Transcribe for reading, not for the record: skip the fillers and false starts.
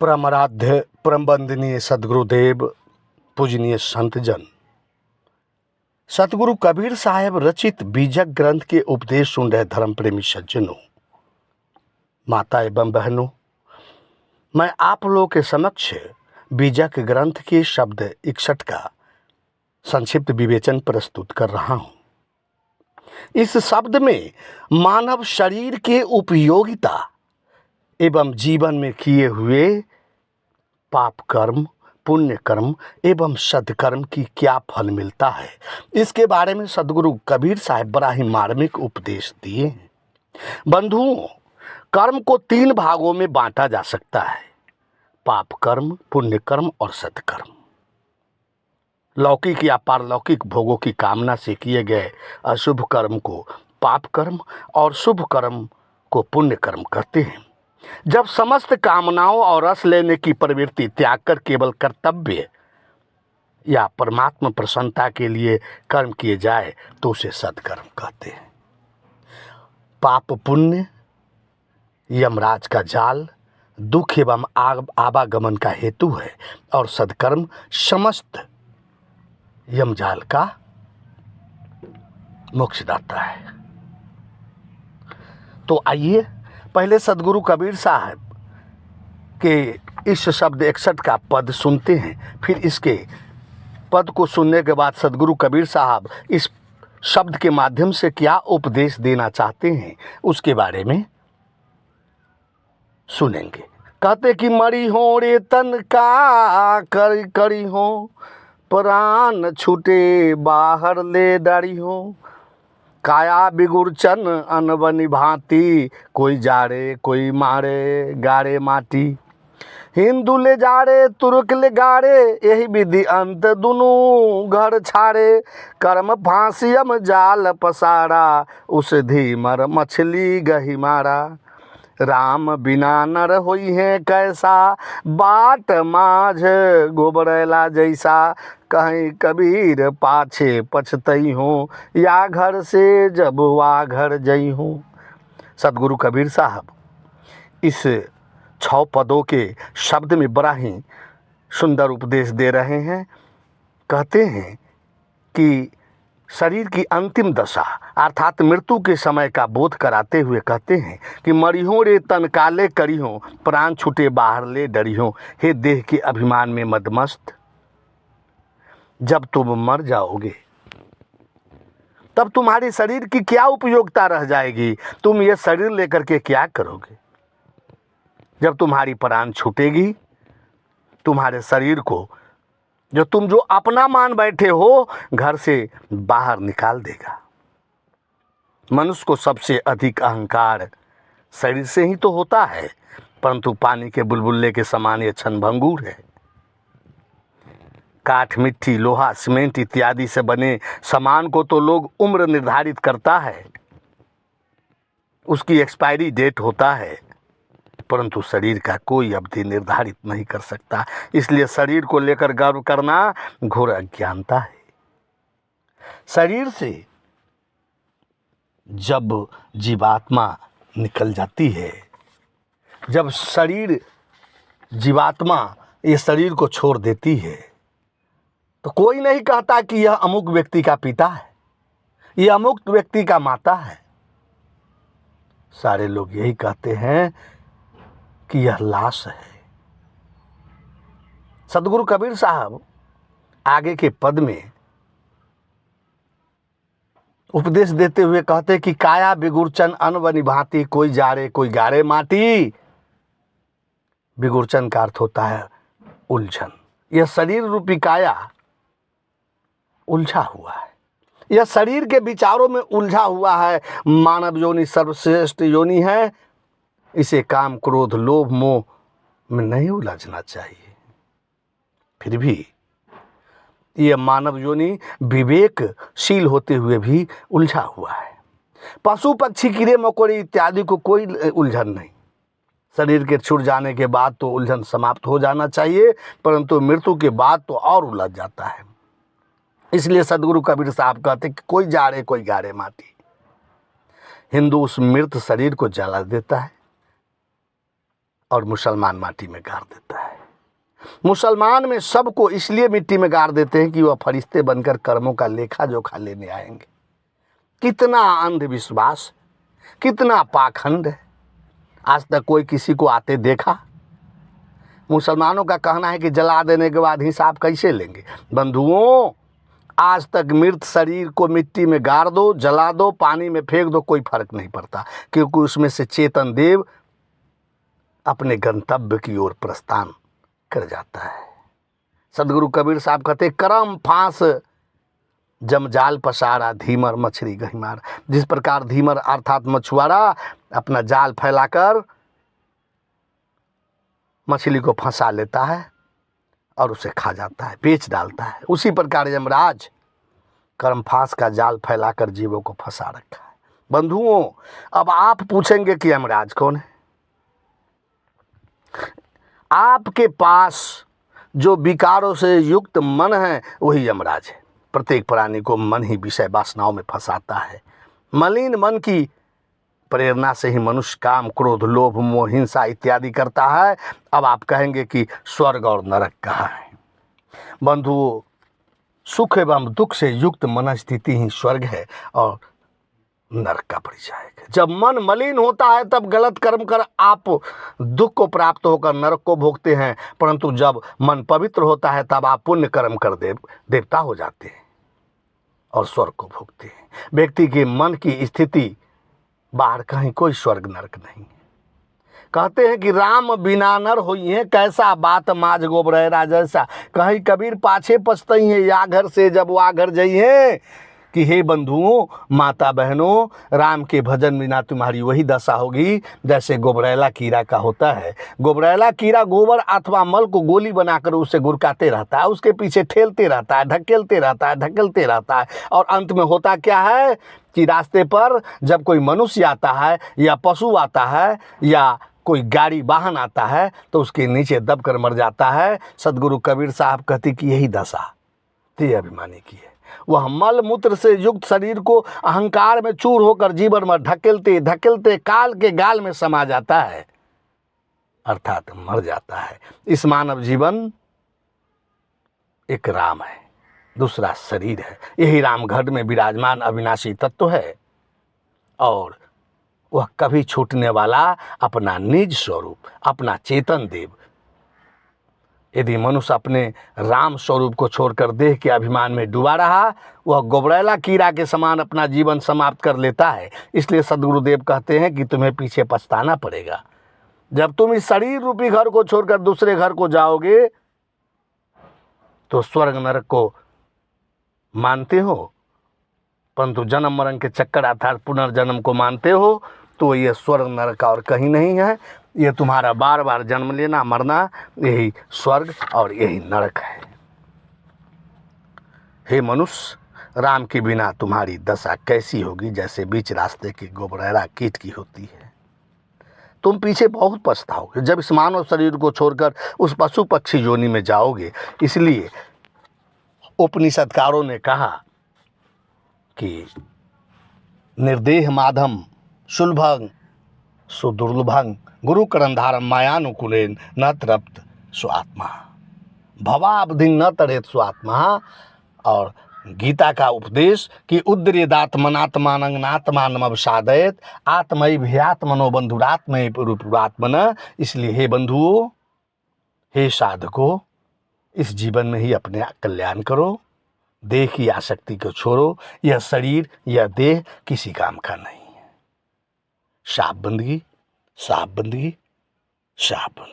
परमाराध्य परम वंदनीय सदगुरुदेव पूजनीय संतजन सतगुरु कबीर साहब रचित बीजक ग्रंथ के उपदेश सुन रहे धर्म प्रेमी सज्जनों, माता एवं बहनों, मैं आप लोगों के समक्ष बीजक ग्रंथ के शब्द 61 का संक्षिप्त विवेचन प्रस्तुत कर रहा हूं। इस शब्द में मानव शरीर के उपयोगिता एवं जीवन में किए हुए पाप कर्म, पुण्य कर्म एवं सत्कर्म की क्या फल मिलता है, इसके बारे में सदगुरु कबीर साहब बड़ा ही मार्मिक उपदेश दिए हैं। बंधुओं, कर्म को 3 भागों में बांटा जा सकता है: पाप कर्म, पुण्य कर्म और सत्कर्म। लौकिक या पारलौकिक भोगों की कामना से किए गए अशुभ कर्म को पाप कर्म और शुभ कर्म को पुण्य कर्म कहते हैं। जब समस्त कामनाओं और रस लेने की प्रवृत्ति त्याग कर केवल कर्तव्य या परमात्मा प्रसन्नता के लिए कर्म किए जाए तो उसे सत्कर्म कहते हैं। पाप पुण्य यमराज का जाल, दुख एवं आवागमन का हेतु है और सत्कर्म समस्त यमजाल का मोक्षदाता है। तो आइए पहले सदगुरु कबीर साहब के इस शब्द 61 का पद सुनते हैं। फिर इसके पद को सुनने के बाद सदगुरु कबीर साहब इस शब्द के माध्यम से क्या उपदेश देना चाहते हैं उसके बारे में सुनेंगे। कहते कि मरी हो रे तन का करी करी हो, प्राण छूटे बाहर ले डारी हो, काया बिगुरचन अनबनी भांति, कोई जाड़े कोई मारे गाड़े माटी, हिंदू ले जाड़े तुर्क ले गाड़े, यही विधि अंत दुनू घर छाड़े, कर्म फांसियम जाल पसारा, उस धीमर मछली गही मारा, राम बिना नर होई है कैसा, बाट माझ गोबरैला जैसा, कहीं कबीर पाछे पछतई हो, या घर से जब वा घर जई हो। सदगुरु कबीर साहब इस 6 पदों के शब्द में बड़ा ही सुंदर उपदेश दे रहे हैं। कहते हैं कि शरीर की अंतिम दशा अर्थात मृत्यु के समय का बोध कराते हुए कहते हैं कि मरिहो रे तन काले करिहो, प्राण छूटे बाहर ले डरिहो, हे देह के अभिमान में मदमस्त, जब तुम मर जाओगे तब तुम्हारे शरीर की क्या उपयोगिता रह जाएगी? तुम ये शरीर लेकर के क्या करोगे? जब तुम्हारी प्राण छूटेगी, तुम्हारे शरीर को जो तुम जो अपना मान बैठे हो घर से बाहर निकाल देगा। मनुष्य को सबसे अधिक अहंकार शरीर से ही तो होता है, परंतु पानी के बुलबुले के समान ये क्षणभंगुर है। काठ, मिट्टी, लोहा, सीमेंट इत्यादि से बने सामान को तो लोग उम्र निर्धारित करता है, उसकी एक्सपायरी डेट होता है, परंतु शरीर का कोई अवधि निर्धारित नहीं कर सकता। इसलिए शरीर को लेकर गर्व करना घोर अज्ञानता है। शरीर से जब जीवात्मा निकल जाती है, जब जीवात्मा ये शरीर को छोड़ देती है, तो कोई नहीं कहता कि यह अमुक व्यक्ति का पिता है, यह अमुक व्यक्ति का माता है। सारे लोग यही कहते हैं कि यह लाश है। सदगुरु कबीर साहब आगे के पद में उपदेश देते हुए कहते कि काया बिगुरचन अनबनी भांति, कोई जाड़े कोई गाड़े माटी। बिगुरचन का अर्थ होता है उलझन। यह शरीर रूपी काया उलझा हुआ है, यह शरीर के विचारों में उलझा हुआ है। मानव योनि सर्वश्रेष्ठ योनि है, इसे काम क्रोध लोभ मोह में नहीं उलझना चाहिए। फिर भी यह मानव योनि विवेकशील होते हुए भी उलझा हुआ है। पशु पक्षी कीड़े मकोड़े इत्यादि को कोई उलझन नहीं। शरीर के छूट जाने के बाद तो उलझन समाप्त हो जाना चाहिए, परंतु मृत्यु के बाद तो और उलझ जाता है। इसलिए सदगुरु कबीर साहब कहते कि कोई जाड़े कोई गाड़े माटी। हिंदू उस मृत शरीर को जला देता है, और मुसलमान माटी में गाड़ देता है। मुसलमान में सबको इसलिए मिट्टी में गाड़ देते हैं कि वह फरिश्ते बनकर कर्मों का लेखा जोखा लेने आएंगे। कितना अंधविश्वास, कितना पाखंड है। आज तक कोई किसी को आते देखा? मुसलमानों का कहना है कि जला देने के बाद हिसाब कैसे लेंगे। बंधुओं, आज तक मृत शरीर को मिट्टी में गाड़ दो, जला दो, पानी में फेंक दो, कोई फर्क नहीं पड़ता, क्योंकि उसमें से चेतन देव अपने गंतव्य की ओर प्रस्थान कर जाता है। सदगुरु कबीर साहब कहते, करम फांस जमजाल पसारा, धीमर मछली गहिमार। जिस प्रकार धीमर अर्थात मछुआरा अपना जाल फैलाकर मछली को फंसा लेता है और उसे खा जाता है, बेच डालता है, उसी प्रकार यमराज कर्मफांस का जाल फैलाकर जीवों को फंसा रखा है। बंधुओं, अब आप पूछेंगे कि यमराज कौन है? आपके पास जो विकारों से युक्त मन है वही यमराज है। प्रत्येक प्राणी को मन ही विषय वासनाओं में फंसाता है। मलिन मन की प्रेरणा से ही मनुष्य काम, क्रोध, लोभ, मोह, हिंसा इत्यादि करता है। अब आप कहेंगे कि स्वर्ग और नरक कहाँ है? बंधुओं, सुख एवं दुख से युक्त मन स्थिति ही स्वर्ग है और नरक का परिचायक है। जब मन मलिन होता है तब गलत कर्म कर आप दुख को प्राप्त होकर नरक को भोगते हैं, परंतु जब मन पवित्र होता है तब आप पुण्य कर्म कर देवता हो जाते हैं और स्वर्ग को भोगते हैं। व्यक्ति के मन की स्थिति बाहर कहीं कोई स्वर्ग नरक नहीं है। कहते हैं कि राम बिना नर होई है, कैसा बात माज गोबरेरा जैसा। कहीं कबीर पाछे पछतई है या घर से जब वा घर जई है, कि हे बंधुओं, माता बहनों, राम के भजन बिना तुम्हारी वही दशा होगी जैसे गोबरैला कीड़ा का होता है। गोबरैला कीड़ा गोबर अथवा मल को गोली बनाकर उसे गुरकाते रहता है, उसके पीछे ठेलते रहता है, ढकेलते रहता है, ढकेलते रहता है, और अंत में होता क्या है कि रास्ते पर जब कोई मनुष्य आता है या पशु आता है या कोई गाड़ी वाहन आता है तो उसके नीचे दबकर मर जाता है। सदगुरु कबीर साहब कहते कि यही दशा ते अभिमानी की है। वह मल मूत्र से युक्त शरीर को अहंकार में चूर होकर जीवन में ढकेलते ढकेलते काल के गाल में समा जाता है, अर्थात मर जाता है। इस मानव जीवन एक राम है, दूसरा शरीर है। यही राम घर में विराजमान अविनाशी तत्व है और वह कभी छूटने वाला अपना निज स्वरूप, अपना चेतन देव। यदि मनुष्य अपने राम स्वरूप को छोड़कर देह के अभिमान में डूबा रहा, वह गोबरैला कीड़ा के समान अपना जीवन समाप्त कर लेता है। इसलिए सदगुरुदेव कहते हैं कि तुम्हें पीछे पछताना पड़ेगा। जब तुम इस शरीर रूपी घर को छोड़कर दूसरे घर को जाओगे तो स्वर्ग नरक को मानते हो, परंतु जन्म मरण के चक्कर अर्थात पुनर्जन्म को मानते हो, तो ये स्वर्ग नरक और कहीं नहीं है। ये तुम्हारा बार बार जन्म लेना मरना, यही स्वर्ग और यही नरक है। हे मनुष्य, राम के बिना तुम्हारी दशा कैसी होगी, जैसे बीच रास्ते के गोबरैला कीट की होती है। तुम पीछे बहुत पछताओगे जब इस मानव शरीर को छोड़कर उस पशु पक्षी योनि में जाओगे। इसलिए उपनिषदकारों ने कहा कि निर्देह माधम सुलभं सुदुर्लभं गुरु करंधारम मायानुकूलेन न तृप्त स्वात्मा भवाब्धि न तरेत स्वात्मा। और गीता का उपदेश कि उद्रेदात्मनात्मानंगनात्मानम अवसादयत आत्मैव ह्यात्मनो बंधुरात्मैव पुरुषात्मन। इसलिए हे बंधुओं, हे साधकों, इस जीवन में ही अपने कल्याण करो। देह की आसक्ति को छोड़ो। यह शरीर, यह देह किसी काम का नहीं है। साफ बंदगी, साफ बंदगी, साफ बंदगी।